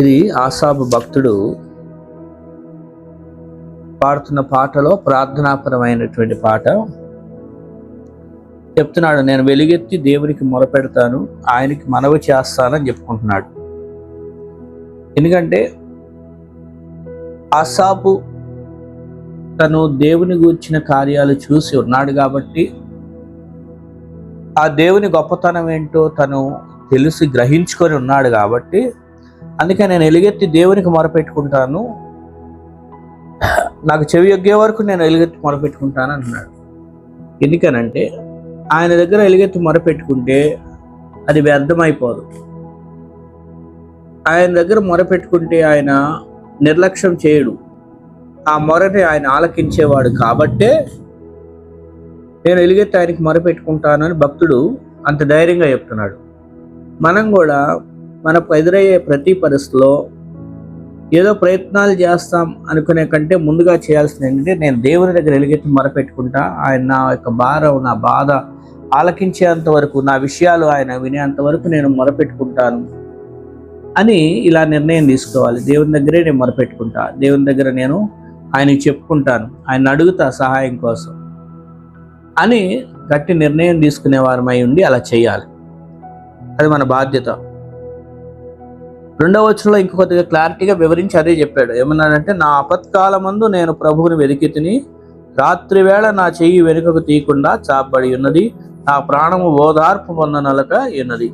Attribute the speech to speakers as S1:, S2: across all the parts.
S1: ఇది ఆసాపు భక్తుడు పాడుతున్న పాటలో ప్రార్థనాపరమైనటువంటి పాట. చెప్తున్నాడు, నేను వెలుగెత్తి దేవునికి మొరపెడతాను, ఆయనకి మనవి చేస్తానని చెప్పుకుంటున్నాడు. ఎందుకంటే ఆసాపు తను దేవుని గూర్చిన కార్యాలు చూసి ఉన్నాడు కాబట్టి, ఆ దేవుని గొప్పతనం ఏంటో తను తెలిసి గ్రహించుకొని ఉన్నాడు కాబట్టి, అందుకే నేను ఎలుగెత్తి దేవునికి మొరపెట్టుకుంటాను, నాకు చెవి యొగ్గే వరకు నేను ఎలుగెత్తి మొరపెట్టుకుంటాను అంటున్నాడు. ఎందుకనంటే ఆయన దగ్గర ఎలుగెత్తి మొరపెట్టుకుంటే అది వ్యర్థమైపోదు. ఆయన దగ్గర మొరపెట్టుకుంటే ఆయన నిర్లక్ష్యం చేయడు, ఆ మొరని ఆయన ఆలకించేవాడు. కాబట్టే నేను ఎలుగెత్తి ఆయనకి మొరపెట్టుకుంటాను అని భక్తుడు అంత ధైర్యంగా చెప్తున్నాడు. మనం కూడా మనకు ఎదురయ్యే ప్రతి పరిస్థితిలో ఏదో ప్రయత్నాలు చేస్తాం అనుకునే కంటే ముందుగా చేయాల్సింది ఏంటంటే, నేను దేవుని దగ్గర ఎలుగెత్తి మొరపెట్టుకుంటా, ఆయన నా యొక్క భారం, నా బాధ ఆలకించేంత వరకు, నా విషయాలు ఆయన వినేంత వరకు నేను మొరపెట్టుకుంటాను అని ఇలా నిర్ణయం తీసుకోవాలి. దేవుని దగ్గరే నేను మొరపెట్టుకుంటా, దేవుని దగ్గర నేను ఆయనకి చెప్పుకుంటాను, ఆయన అడుగుతా సహాయం కోసం అని గట్టి నిర్ణయం తీసుకునే వారమై ఉండి అలా చేయాలి. అది మన బాధ్యత. రెండవ వచనంలో ఇంకొద్దిగా క్లారిటీగా వివరించి అదే చెప్పాడు. ఏమన్నాడంటే, నా ఆపత్కాలమందు నేను ప్రభువుని వెతికి తిని, రాత్రి వేళ నా చెయ్యి వెనుకకు తీయకుండా చాపబడి ఉన్నది, నా ప్రాణము ఓదార్పు పొందనలక ఉన్నది.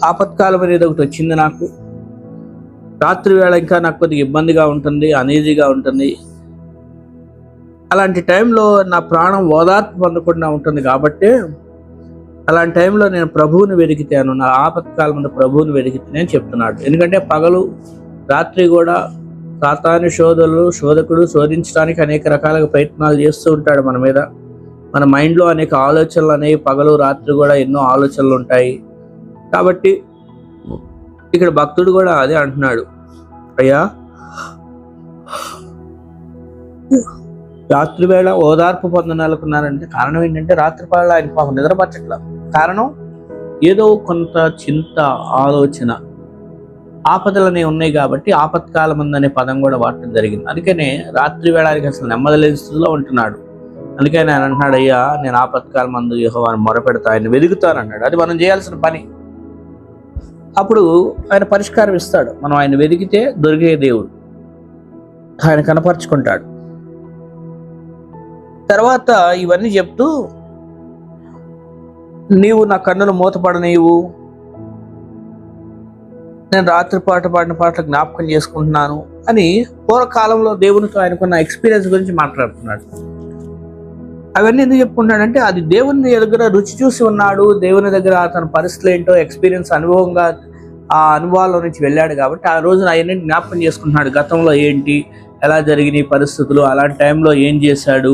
S1: ఆపత్కాలం అనేది ఒకటి వచ్చింది నాకు. రాత్రి వేళ ఇంకా నాకు కొద్దిగా ఇబ్బందిగా ఉంటుంది, అనీజీగా ఉంటుంది. అలాంటి టైంలో నా ప్రాణం ఓదార్పు పొందకుండా ఉంటుంది. కాబట్టి అలాంటి టైంలో నేను ప్రభువుని వెతికితాను, నా ఆపత్కాలం ప్రభువుని వెతికితే అని చెప్తున్నాడు. ఎందుకంటే పగలు రాత్రి కూడా సాతాను శోధకుడు శోధించడానికి అనేక రకాలుగా ప్రయత్నాలు చేస్తూ ఉంటాడు మన మీద. మన మైండ్లో అనేక ఆలోచనలు అనేవి, పగలు రాత్రి కూడా ఎన్నో ఆలోచనలు ఉంటాయి. కాబట్టి ఇక్కడ భక్తుడు కూడా అదే అంటున్నాడు, అయ్యా రాత్రి వేళ ఓదార్పు పొందనాలనుకున్నారంటే కారణం ఏంటంటే, రాత్రి వేళ ఆయన పాపం నిద్రపట్టట్ల. కారణం ఏదో కొంత చింత, ఆలోచన, ఆపదలనే ఉన్నాయి కాబట్టి ఆపత్కాలం అనే పదం కూడా వాడటం జరిగింది. అందుకనే రాత్రి వేళ ఆయనకి అసలు నెమ్మదిలేని స్థితిలో ఉంటున్నాడు. అందుకని ఆయన అంటున్నాడు, అయ్యా నేను ఆపత్కాలం మందు యెహోవాను మొరపెడతా, ఆయన వెతుకుతాను అన్నాడు. అది మనం చేయాల్సిన పని. అప్పుడు ఆయన పరిష్కారం ఇస్తాడు. మనం ఆయన వెతికితే దొరికే దేవుడు, ఆయన కనపరుచుకుంటాడు. తర్వాత ఇవన్నీ చెప్తూ, నీవు నా కన్నులు మూతపడనీవు, నేను రాత్రి పాట పాడిన పాటలు జ్ఞాపకం చేసుకుంటున్నాను అని పూర్వకాలంలో దేవునితో ఆయనకున్న ఎక్స్పీరియన్స్ గురించి మాట్లాడుతున్నాడు. అవన్నీ ఎందుకు చెప్పుకుంటున్నాడంటే, అది దేవుని దగ్గర రుచి చూసి ఉన్నాడు, దేవుని దగ్గర తన పరిస్థితులు ఏంటో ఎక్స్పీరియన్స్, అనుభవంగా ఆ అనుభవాల్లో నుంచి వెళ్ళాడు కాబట్టి ఆ రోజున అవన్నీ జ్ఞాపకం చేసుకుంటున్నాడు. గతంలో ఏంటి, ఎలా జరిగినాయి పరిస్థితులు, అలాంటి టైంలో ఏం చేశాడు,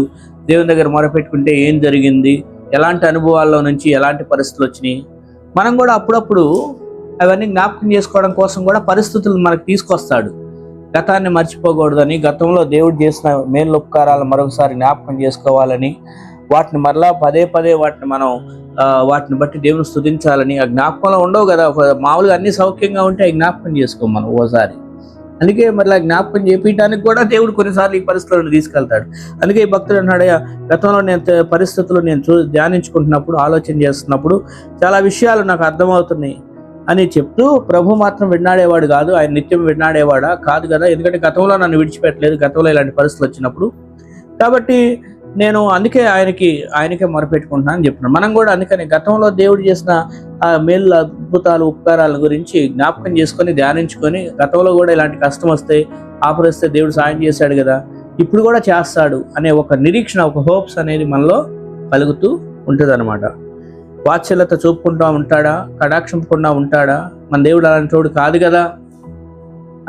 S1: దేవుని దగ్గర మొరపెట్టుకుంటే ఏం జరిగింది, ఎలాంటి అనుభవాల్లో నుంచి ఎలాంటి పరిస్థితులు వచ్చినాయి. మనం కూడా అప్పుడప్పుడు అవన్నీ జ్ఞాపకం చేసుకోవడం కోసం కూడా పరిస్థితులు మనకు తీసుకొస్తాడు. గతాన్ని మర్చిపోకూడదని, గతంలో దేవుడు చేసిన మేలు ఉపకారాలు మరొకసారి జ్ఞాపకం చేసుకోవాలని, వాటిని మరలా పదే పదే వాటిని బట్టి దేవుని స్తుతించాలని. ఆ జ్ఞాపకంలో ఉండవు కదా, మామూలుగా అన్ని సౌఖ్యంగా ఉంటే అవి జ్ఞాపకం చేసుకోం మనం ఓసారి. అందుకే మరలా జ్ఞాపకం చేపించడానికి కూడా దేవుడు కొన్నిసార్లు ఈ పరిస్థితులను తీసుకెళ్తాడు. అందుకే ఈ భక్తుడు అన్నాడు, గతంలో నేను పరిస్థితులు నేను ధ్యానించుకుంటున్నప్పుడు, ఆలోచన చేస్తున్నప్పుడు చాలా విషయాలు నాకు అర్థమవుతున్నాయి అని చెప్తూ, ప్రభు మాత్రం విన్నాడేవాడు కాదు, ఆయన నిత్యం విన్నాడేవాడా కాదు కదా. ఎందుకంటే గతంలో నన్ను విడిచిపెట్టలేదు, గతంలో ఇలాంటి పరిస్థితులు వచ్చినప్పుడు. కాబట్టి నేను అందుకే ఆయనకే మొరపెట్టుకుంటున్నాను అని చెప్తున్నాను. మనం కూడా అందుకని గతంలో దేవుడు చేసిన మేలు, అద్భుతాలు, ఉపకారాల గురించి జ్ఞాపకం చేసుకొని ధ్యానించుకొని, గతంలో కూడా ఇలాంటి కష్టం వస్తే, ఆపరిస్తే దేవుడు సాయం చేశాడు కదా, ఇప్పుడు కూడా చేస్తాడు అనే ఒక నిరీక్షణ, ఒక హోప్స్ అనేది మనలో కలుగుతూ ఉంటుంది అనమాట. వాత్సల్యత చూపుకుంటూ ఉంటాడా, కటాక్షింపకుండా ఉంటాడా? మన దేవుడు అలాంటి వాడు కాదు కదా,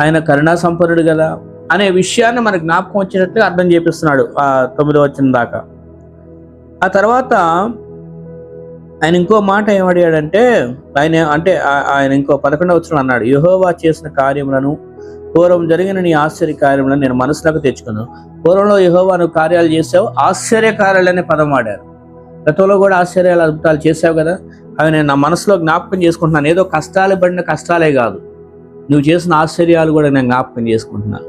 S1: ఆయన కరుణా సంపన్నుడు కదా అనే విషయాన్ని మనకు జ్ఞాపకం వచ్చేటట్టుగా అర్థం చేపిస్తున్నాడు ఆ 9వ వచనం దాకా. ఆ తర్వాత ఆయన ఇంకో మాట ఏమడిగాడంటే, ఆయన ఇంకో 11వ వచనం అన్నాడు, యెహోవా చేసిన కార్యములను, పూర్వం జరిగిన నీ ఆశ్చర్య కార్యములను నేను మనసులోకి తెచ్చుకున్నాను. పూర్వంలో యెహోవా నువ్వు కార్యాలు చేసావు, ఆశ్చర్యకార్యాలు అనే పదం వాడారు. గతంలో కూడా ఆశ్చర్యాలు, అద్భుతాలు చేసావు కదా, అవి నేను నా మనసులో జ్ఞాపకం చేసుకుంటున్నాను. ఏదో కష్టాలు పడిన కష్టాలే కాదు, నువ్వు చేసిన ఆశ్చర్యాలు కూడా నేను జ్ఞాపకం చేసుకుంటున్నా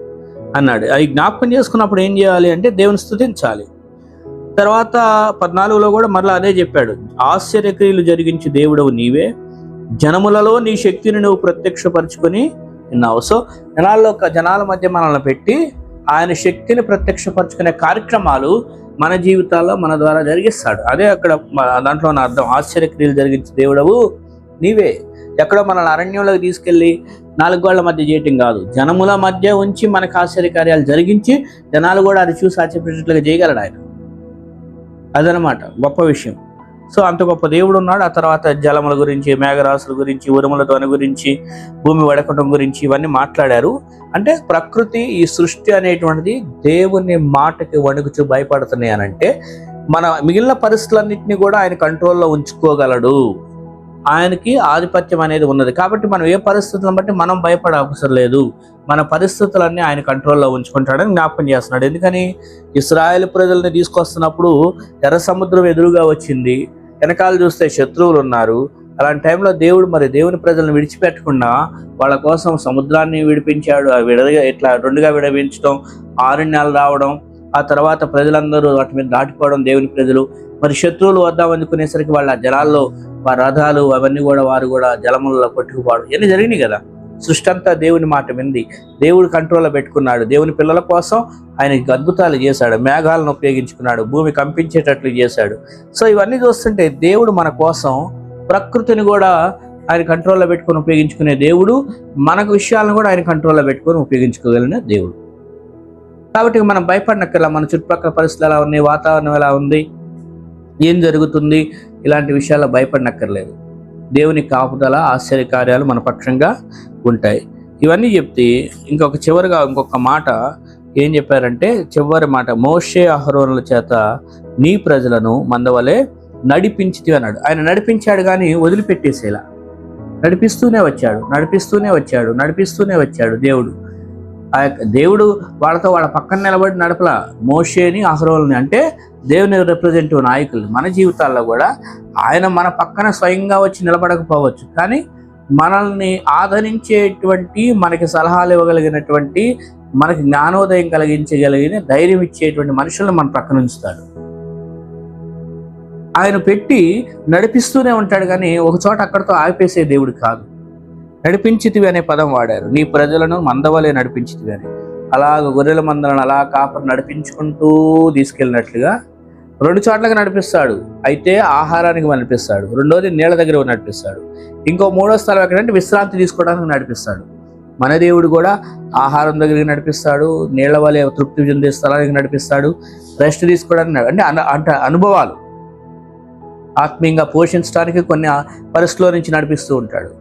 S1: అన్నాడు. అవి జ్ఞాపకం చేసుకున్నప్పుడు ఏం చేయాలి అంటే దేవుని స్తుతించాలి. తర్వాత 14లో కూడా మరలా అదే చెప్పాడు, ఆశ్చర్యక్రియలు జరిగించి దేవుడవు నీవే, జనములలో నీ శక్తిని నువ్వు ప్రత్యక్షపరచుకొని విన్నావు. సో జనాల మధ్య మనల్ని పెట్టి ఆయన శక్తిని ప్రత్యక్షపరచుకునే కార్యక్రమాలు మన జీవితాల్లో మన ద్వారా జరిగిస్తాడు. అదే అక్కడ దాంట్లో ఉన్న అర్థం, ఆశ్చర్యక్రియలు జరిగించి దేవుడవు నీవే. ఎక్కడో మనల్ని అరణ్యంలోకి తీసుకెళ్ళి 4 గోళ్ల మధ్య చేయటం కాదు, జనముల మధ్య ఉంచి మనకు ఆశ్చర్యకార్యాలు జరిగించి జనాలు కూడా అది చూసి ఆశ్చర్యపడేట్లుగా చేయగలడు ఆయన. అదనమాట గొప్ప విషయం. సో అంత గొప్ప దేవుడు ఉన్నాడు. ఆ తర్వాత జలముల గురించి, మేఘరాశుల గురించి, ఉరుముల ధ్వని గురించి, భూమి వడకటం గురించి ఇవన్నీ మాట్లాడారు. అంటే ప్రకృతి, ఈ సృష్టి అనేటువంటిది దేవుని మాటకి వణుకుచూ భయపడుతున్నాయి అని అంటే మన మిగిలిన పరిస్థితులన్నింటినీ కూడా ఆయన కంట్రోల్లో ఉంచుకోగలడు. ఆయనకి ఆధిపత్యం అనేది ఉన్నది. కాబట్టి మనం ఏ పరిస్థితులను బట్టి మనం భయపడే అవసరం లేదు. మన పరిస్థితులన్నీ ఆయన కంట్రోల్లో ఉంచుకుంటాడని జ్ఞాపకం చేస్తున్నాడు. ఎందుకని ఇశ్రాయేలు ప్రజల్ని తీసుకొస్తున్నప్పుడు ఎర్ర సముద్రం ఎదురుగా వచ్చింది, వెనకాల చూస్తే శత్రువులు ఉన్నారు. అలాంటి టైంలో దేవుని ప్రజలను విడిచిపెట్టకుండా వాళ్ళ కోసం సముద్రాన్ని విడిపించాడు. ఇట్లా 2గా విడిపించడం, ఆరణ్యాలు రావడం, ఆ తర్వాత ప్రజలందరూ వాటి మీద దాటిపోవడం. దేవుని ప్రజలు మరి శత్రువులు వద్దాం అందుకునేసరికి వాళ్ళ జలాల్లో వారి రథాలు అవన్నీ కూడా వారు కూడా జలములలో కొట్టుకుపోవడం ఇవన్నీ జరిగినాయి కదా. సృష్టి అంతా దేవుని మాట వింది, దేవుడు కంట్రోల్లో పెట్టుకున్నాడు. దేవుని పిల్లల కోసం ఆయన అద్భుతాలు చేశాడు, మేఘాలను ఉపయోగించుకున్నాడు, భూమి కంపించేటట్లు చేశాడు. సో ఇవన్నీ చూస్తుంటే దేవుడు మన కోసం ప్రకృతిని కూడా ఆయన కంట్రోల్లో పెట్టుకొని ఉపయోగించుకునే దేవుడు, మనకు విషయాలను కూడా ఆయన కంట్రోల్లో పెట్టుకొని ఉపయోగించుకోగలిగిన దేవుడు. కాబట్టి మనం భయపడినక్కర్లా. మన చుట్టుపక్కల పరిస్థితులు ఎలా ఉన్నాయి, వాతావరణం ఎలా ఉంది, ఏం జరుగుతుంది, ఇలాంటి విషయాల్లో భయపడినక్కర్లేదు. దేవుని కాపుదల, ఆశ్చర్యకార్యాలు మన పక్షంగా ఉంటాయి. ఇవన్నీ చెప్తే ఇంకొక మాట ఏం చెప్పారంటే, చివరి మాట, మోషే అహరోనుల చేత నీ ప్రజలను మందవలే నడిపించితి అన్నాడు. ఆయన నడిపించాడు కానీ వదిలిపెట్టేసేలా నడిపిస్తూనే వచ్చాడు దేవుడు. దేవుడు వాళ్ళ పక్కన నిలబడి నడపలా మోషేని, అహరోనుని. అంటే దేవుని రిప్రజెంటివ్ నాయకులు మన జీవితాల్లో కూడా ఆయన మన పక్కన స్వయంగా వచ్చి నిలబడకపోవచ్చు, కానీ మనల్ని ఆదరించేటువంటి, మనకి సలహాలు ఇవ్వగలిగినటువంటి, మనకి జ్ఞానోదయం కలిగించగలిగిన, ధైర్యం ఇచ్చేటువంటి మనుషులను మన పక్కన ఉంచుతాడు. ఆయన పెట్టి నడిపిస్తూనే ఉంటాడు, కానీ ఒక చోట అక్కడితో ఆగిపేసే దేవుడు కాదు. నడిపించితివి అనే పదం వాడారు. నీ ప్రజలను మందవలే నడిపించితివి అని. అలాగ గొర్రెల మందలను అలా కాపరి నడిపించుకుంటూ తీసుకెళ్ళినట్లుగా 2 చోట్లకి నడిపిస్తాడు. అయితే ఆహారానికి నడిపిస్తాడు, రెండోది నీళ్ళ దగ్గర నడిపిస్తాడు, ఇంకో 3వ స్థలం ఎక్కడంటే విశ్రాంతి తీసుకోవడానికి నడిపిస్తాడు. మన దేవుడు కూడా ఆహారం దగ్గరికి నడిపిస్తాడు, నీళ్ల వలె తృప్తి చెందే స్థలానికి నడిపిస్తాడు, రెస్ట్ తీసుకోవడానికి, అంటే అనుభవాలు ఆత్మీయంగా పోషించడానికి కొన్ని పరిస్థితుల నుంచి నడిపిస్తూ ఉంటాడు.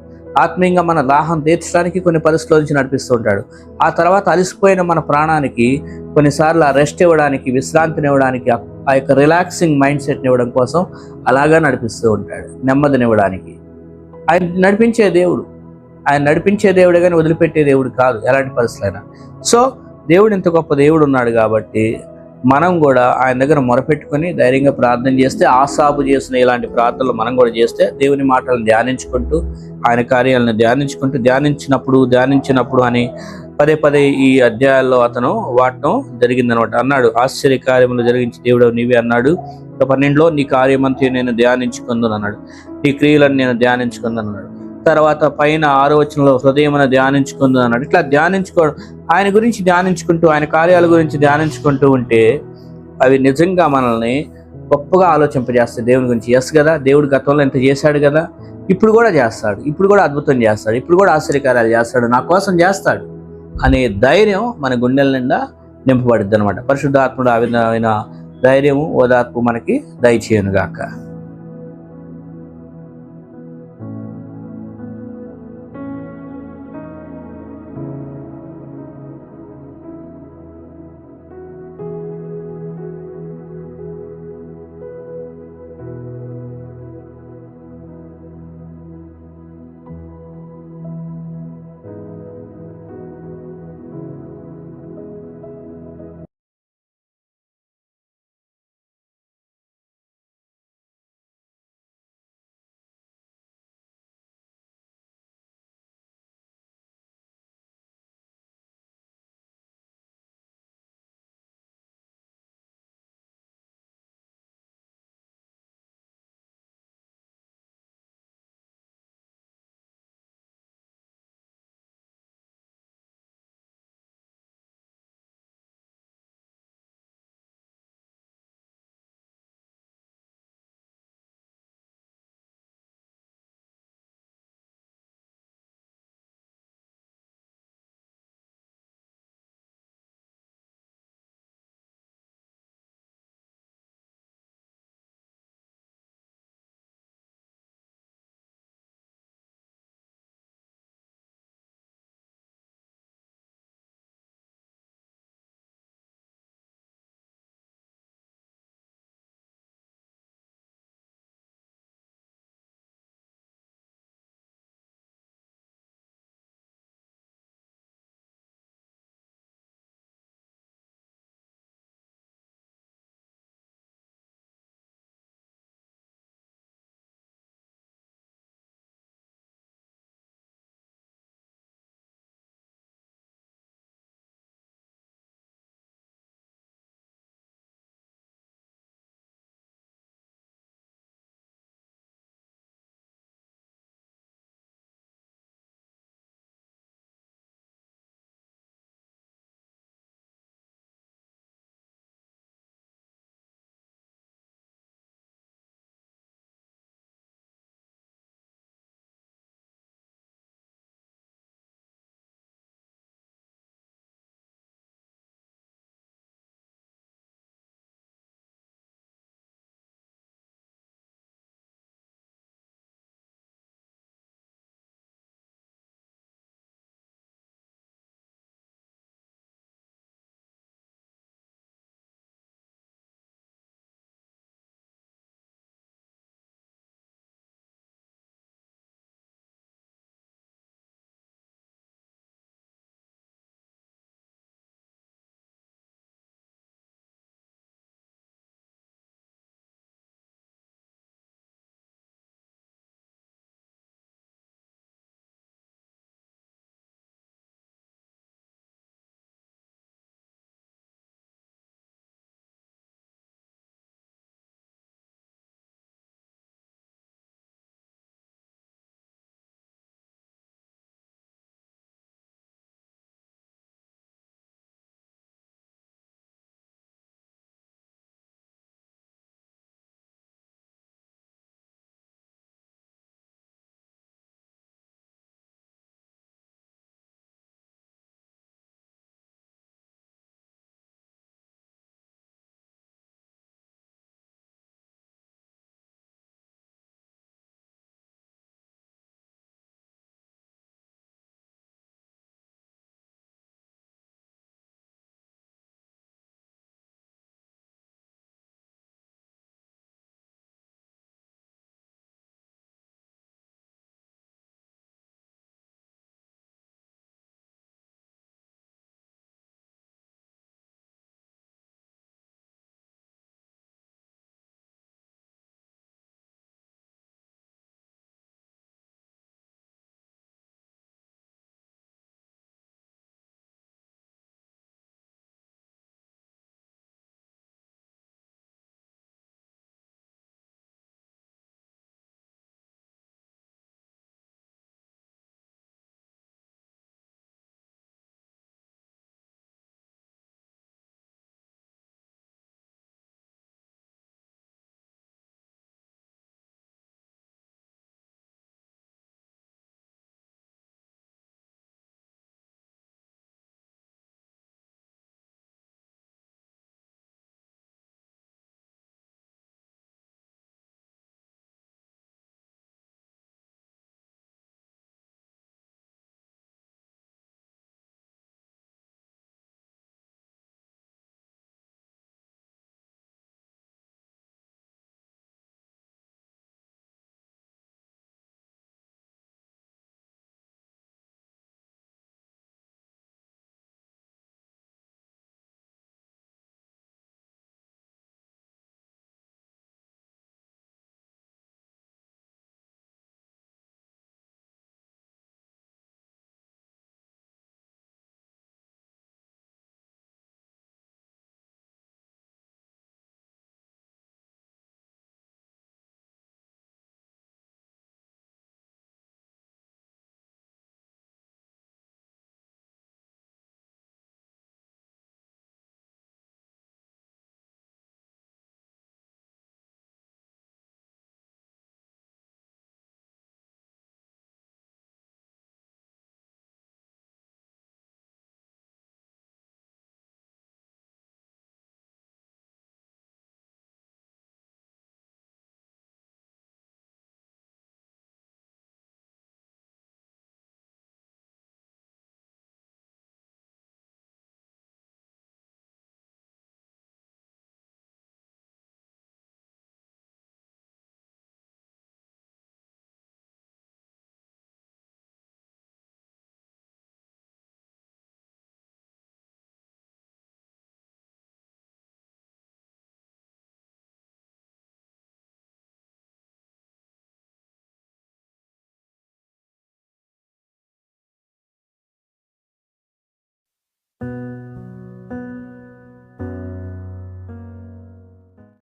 S1: ఆత్మీయంగా మన దాహం తీర్చడానికి కొన్ని పరిస్థితుల నుంచి నడిపిస్తూ ఉంటాడు. ఆ తర్వాత అలసిపోయిన మన ప్రాణానికి కొన్నిసార్లు ఆ రెస్ట్ ఇవ్వడానికి, విశ్రాంతిని ఇవ్వడానికి, ఆ యొక్క రిలాక్సింగ్ మైండ్ సెట్ని ఇవ్వడం కోసం అలాగా నడిపిస్తూ ఉంటాడు, నెమ్మదినివ్వడానికి. ఆయన నడిపించే దేవుడే కానీ వదిలిపెట్టే దేవుడు కాదు ఎలాంటి పరిస్థితులైనా. సో దేవుడు ఇంత గొప్ప దేవుడు ఉన్నాడు కాబట్టి మనం కూడా ఆయన దగ్గర మొరపెట్టుకొని ధైర్యంగా ప్రార్థన చేస్తే, ఆసాబు చేసిన ఇలాంటి ప్రార్థనలు మనం కూడా చేస్తే, దేవుని మాటలను ధ్యానించుకుంటూ, ఆయన కార్యాలను ధ్యానించినప్పుడు అని పదే ఈ అధ్యాయాల్లో అతను వాడటం జరిగిందనమాట. అన్నాడు, ఆశ్చర్యకార్యములు జరిగించి దేవుడు నీవే అన్నాడు. 12లో నీ కార్యమంతా నేను ధ్యానించుకుందని అన్నాడు, నీ క్రియలను నేను ధ్యానించుకుందని అన్నాడు. తర్వాత పైన 6వ వచనంలో హృదయమున ధ్యానించుకుందని అన్నాడు. ఇట్లా ధ్యానించుకోవడం, ఆయన గురించి ధ్యానించుకుంటూ, ఆయన కార్యాల గురించి ధ్యానించుకుంటూ ఉంటే అవి నిజంగా మనల్ని గొప్పగా ఆలోచింపజేస్తాయి దేవుని గురించి. ఎస్ కదా, దేవుడు గతంలో ఎంత చేశాడు కదా, ఇప్పుడు కూడా చేస్తాడు, ఇప్పుడు కూడా అద్భుతం చేస్తాడు, ఇప్పుడు కూడా ఆశ్చర్యకార్యాలు చేస్తాడు, నా కోసం చేస్తాడు అనే ధైర్యం మన గుండెల నిండా నింపబడుద్ది అనమాట. పరిశుద్ధాత్ముడు ఆ విధమైన ధైర్యము, ఓదార్పు మనకి దయచేయునుగాక.